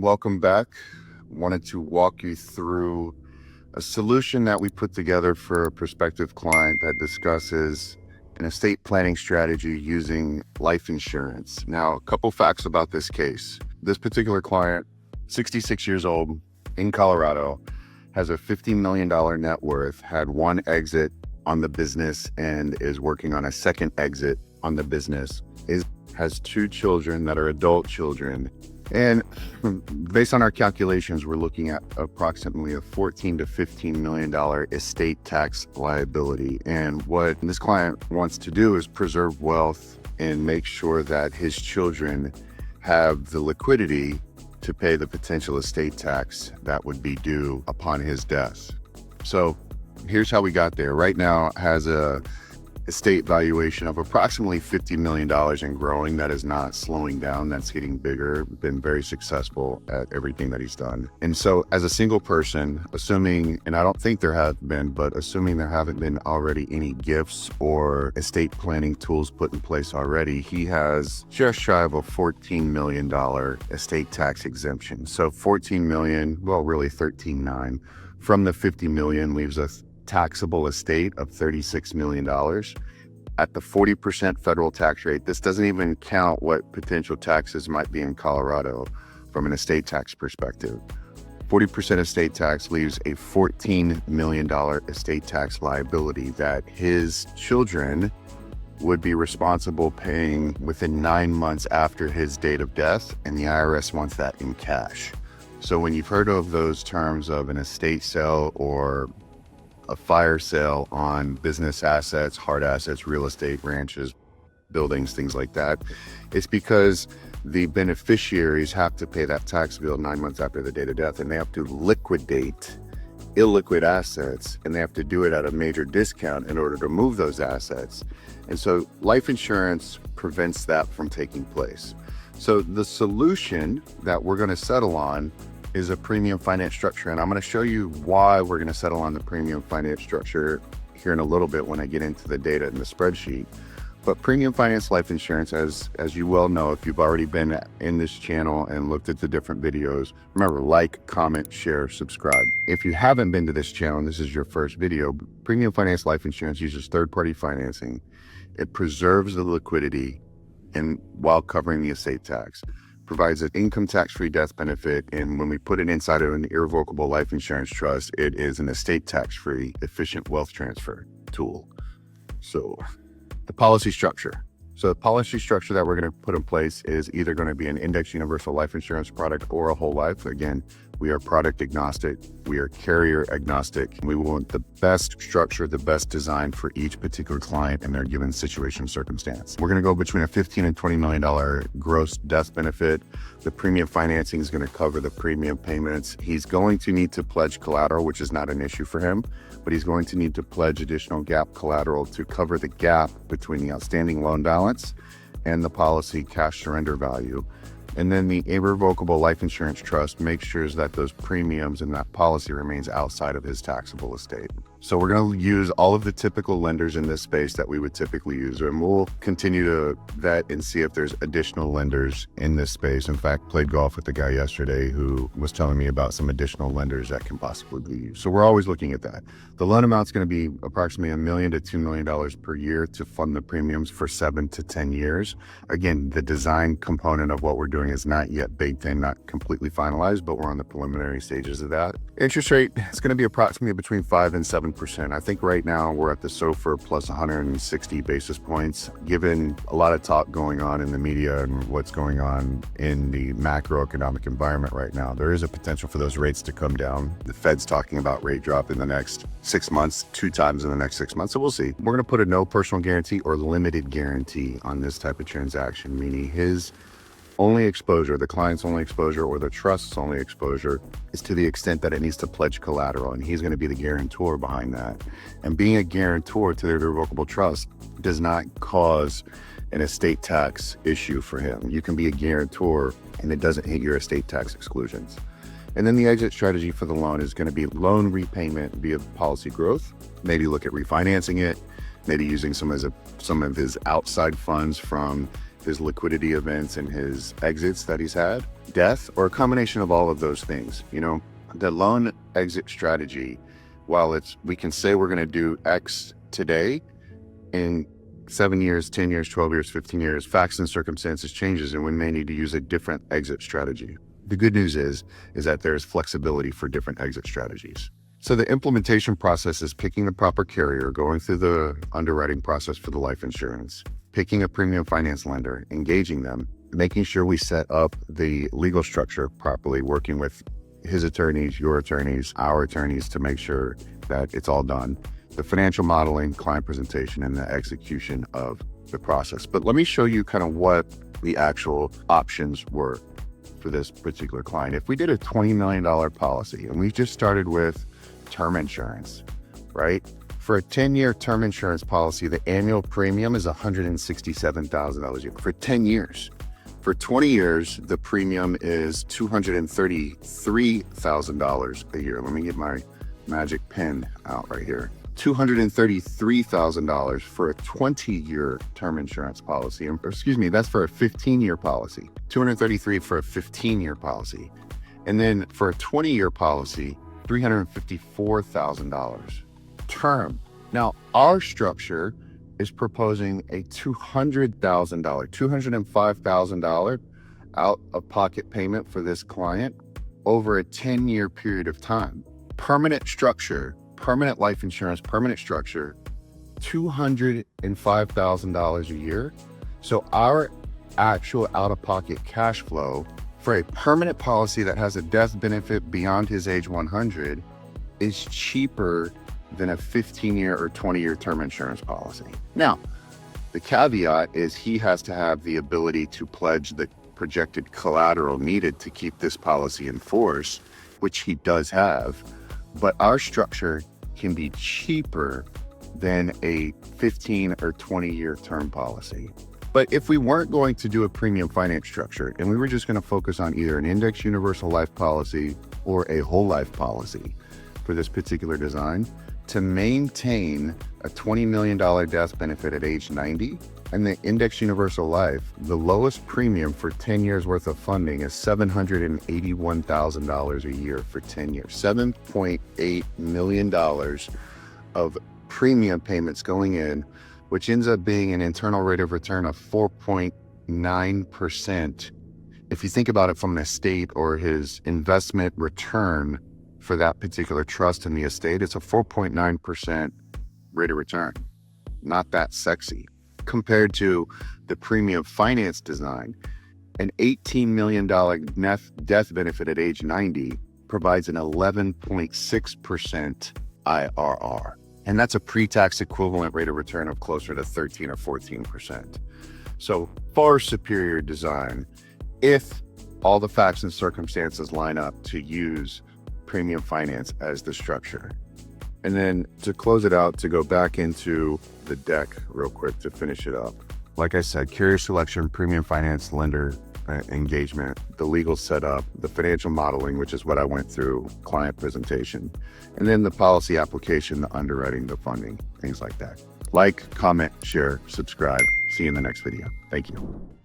Welcome back. Wanted to walk you through a solution that we put together for a prospective client that discusses an estate planning strategy using life insurance. Now, a couple facts about this case. This particular client, 66 years old, in Colorado, has a $50 million net worth, had one exit on the business and is working on a second exit on the business, has two children that are adult children. And based on our calculations, we're looking at approximately a $14 to $15 million estate tax liability. And what this client wants to do is preserve wealth and make sure that his children have the liquidity to pay the potential estate tax that would be due upon his death. So here's how we got there. Right now has a estate valuation of approximately $50 million and growing. That is not slowing down. That's getting bigger. Been very successful at everything that he's done. And so as a single person, assuming, and I don't think there have been, but assuming there haven't been already any gifts or estate planning tools put in place already, he has just shy of a $14 million estate tax exemption. So 14 million, well, really 13.9 from the 50 million leaves a taxable estate of $36 million at the 40% federal tax rate. This doesn't even count what potential taxes might be in Colorado from an estate tax perspective. 40% estate tax leaves a $14 million estate tax liability that his children would be responsible paying within 9 months after his date of death, and the IRS wants that in cash. So when you've heard of those terms of an estate sale or a fire sale on business assets, hard assets, real estate, ranches, buildings, things like that, it's because the beneficiaries have to pay that tax bill 9 months after the date of death, and they have to liquidate illiquid assets, and they have to do it at a major discount in order to move those assets. And so life insurance prevents that from taking place. So the solution that we're going to settle on is a premium finance structure. And I'm going to show you why we're going to settle on the premium finance structure here in a little bit when I get into the data in the spreadsheet. But premium finance life insurance, as you well know, if you've already been in this channel and looked at the different videos, remember, like, comment, share, subscribe. If you haven't been to this channel and this is your first video, premium finance life insurance uses third-party financing. It preserves the liquidity and while covering the estate tax, provides an income tax-free death benefit, and when we put it inside of an irrevocable life insurance trust, it is an estate tax-free, efficient wealth transfer tool. So the policy structure. So the policy structure that we're going to put in place is either going to be an index universal life insurance product or a whole life. Again, we are product agnostic. We are carrier agnostic. We want the best structure, the best design for each particular client in their given situation and circumstance. We're going to go between a $15 and $20 million gross death benefit. The premium financing is going to cover the premium payments. He's going to need to pledge collateral, which is not an issue for him, but he's going to need to pledge additional gap collateral to cover the gap between the outstanding loan balance and the policy cash surrender value. And then the irrevocable life insurance trust makes sure that those premiums and that policy remains outside of his taxable estate. So we're going to use all of the typical lenders in this space that we would typically use, and we'll continue to vet and see if there's additional lenders in this space. In fact, played golf with the guy yesterday who was telling me about some additional lenders that can possibly be used. So we're always looking at that. The loan amount's going to be approximately $1 million to $2 million per year to fund the premiums for 7 to 10 years. Again, the design component of what we're doing is not yet baked in, not completely finalized, but we're on the preliminary stages of that. Interest rate is going to be approximately between 5 and 7%. I think right now we're at the SOFR plus 160 basis points. Given a lot of talk going on in the media and what's going on in the macroeconomic environment right now, there is a potential for those rates to come down. The Fed's talking about rate drop in the next 6 months, 2 times in the next 6 months. So we'll see. We're going to put a no personal guarantee or limited guarantee on this type of transaction, meaning his only exposure, the client's only exposure or the trust's only exposure is to the extent that it needs to pledge collateral, and he's going to be the guarantor behind that. And being a guarantor to the irrevocable trust does not cause an estate tax issue for him. You can be a guarantor and it doesn't hit your estate tax exclusions. And then the exit strategy for the loan is going to be loan repayment via policy growth. Maybe look at refinancing it, maybe using some of his outside funds from his liquidity events and his exits that he's had. death, or a combination of all of those things. You know, the loan exit strategy, while we can say we're going to do X today, in 7 years, 10 years, 12 years, 15 years, facts and circumstances changes, and we may need to use a different exit strategy. The good news is that there's flexibility for different exit strategies. So the implementation process is picking the proper carrier, going through the underwriting process for the life insurance, picking a premium finance lender, engaging them, making sure we set up the legal structure properly, working with his attorneys, your attorneys, our attorneys to make sure that it's all done, the financial modeling, client presentation, and the execution of the process. But let me show you kind of what the actual options were for this particular client. If we did a $20 million policy and we just started with term insurance, right? For a 10-year term insurance policy, the annual premium is $167,000 a year for 10 years. For 20 years, the premium is $233,000 a year. Let me get my magic pen out right here. $233,000 for a 20-year term insurance policy. Excuse me, that's for a 15-year policy. $233,000 for a 15-year policy. And then for a 20-year policy, $354,000 term. Now, our structure is proposing a $200,000, $205,000 out-of-pocket payment for this client over a 10-year period of time. Permanent structure, permanent life insurance, permanent structure, $205,000 a year. So our actual out-of-pocket cash flow for a permanent policy that has a death benefit beyond his age 100 is cheaper than a 15-year or 20-year term insurance policy. Now, the caveat is he has to have the ability to pledge the projected collateral needed to keep this policy in force, which he does have. But our structure can be cheaper than a 15 or 20-year term policy. But if we weren't going to do a premium finance structure and we were just going to focus on either an index universal life policy or a whole life policy for this particular design, to maintain a $20 million death benefit at age 90 and the index universal life, the lowest premium for 10 years worth of funding is $781,000 a year for 10 years. $7.8 million of premium payments going in, which ends up being an internal rate of return of 4.9%. If you think about it from an estate or his investment return for that particular trust in the estate, it's a 4.9% rate of return. Not that sexy. Compared to the premium finance design, an $18 million death benefit at age 90 provides an 11.6% IRR. And that's a pre-tax equivalent rate of return of closer to 13 or 14%. So far superior design if all the facts and circumstances line up to use premium finance as the structure. And then to close it out, to go back into the deck real quick to finish it up. Like I said, carrier selection, premium finance lender engagement, the legal setup, the financial modeling, which is what I went through, client presentation, and then the policy application, the underwriting, the funding, things like that. Like, comment, share, subscribe. See you in the next video. Thank you.